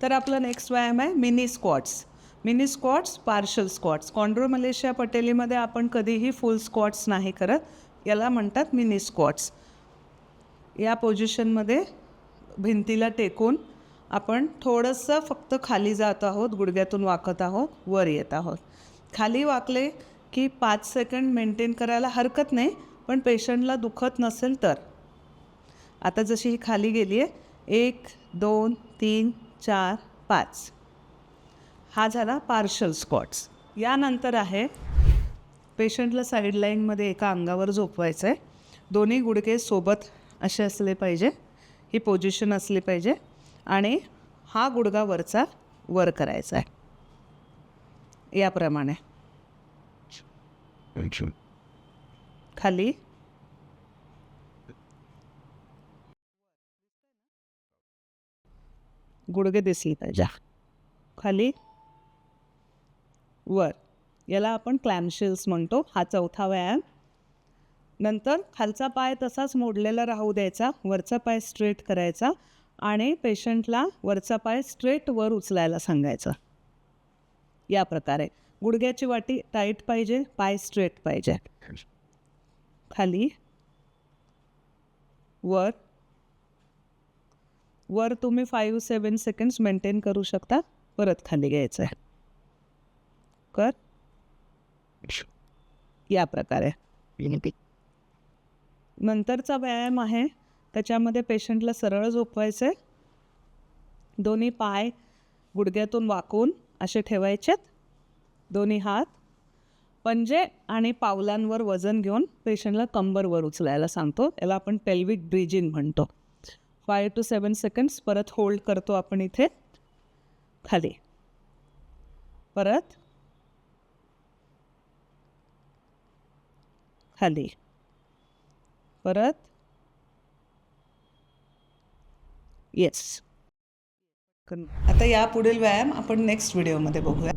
तर आपला नेक्स्ट व्यायाम आहे mini squats. Mini squats, partial squats. Chondromalacia पटेलीमध्ये आपण कधीही फुल स्क्वॉट्स नाही करत, याला म्हणतात मिनी स्क्वॉट्स. या पोझिशनमध्ये भिंतीला टेकून आपण थोडंसं फक्त खाली जात आहोत, गुडघ्यातून वाकत आहोत, वर येत आहोत. खाली वाकले की 5 सेकंड मेंटेन करायला हरकत नाही, पण पेशंटला दुखत नसेल तर. आता जशी ही खाली गेली आहे, 1 2 3 4 5, हा झाला पार्शल स्क्वॉट्स. यानंतर आहे पेशंटला साईडलाईनमध्ये एका अंगावर झोपवायचं आहे. दोन्ही गुडघे सोबत असे असले पाहिजे, ही पोझिशन असली पाहिजे आणि हा गुडघा वरचा वर करायचा आहे याप्रमाणे. खाली गुडघे दिसले पाहिजे, खाली वर. याला आपण क्लॅमशेल्स म्हणतो. हा चौथा व्यायाम. नंतर खालचा पाय तसाच मोडलेला राहू द्यायचा, वरचा पाय स्ट्रेट करायचा आणि पेशंटला वरचा पाय स्ट्रेट वर उचलायला सांगायचं. या प्रकारे गुडघ्याची वाटी टाईट पाहिजे, पाय स्ट्रेट पाहिजे. खाली वर. वर तुम्ही 5-7 सेकंड्स मेंटेन करू शकता. परत खाली घ्यायचं आहे. कर. या प्रकारे. नंतरचा व्यायाम आहे, त्याच्यामध्ये पेशंटला सरळ झोपवायचं आहे. दोन्ही पाय गुडघ्यातून वाकून असे ठेवायचेत. दोन्ही हात पंजे आणि पावलांवर वजन घेऊन पेशंटला कंबरवर उचलायला सांगतो. याला आपण पेल्विक ब्रीजिंग म्हणतो. 5-7 सेकंड्स परत होल्ड करतो आपण इथे. खाली. परत खाली. परत. येस. आता या पुढील व्यायाम आपण नेक्स्ट व्हिडिओमध्ये बघूया.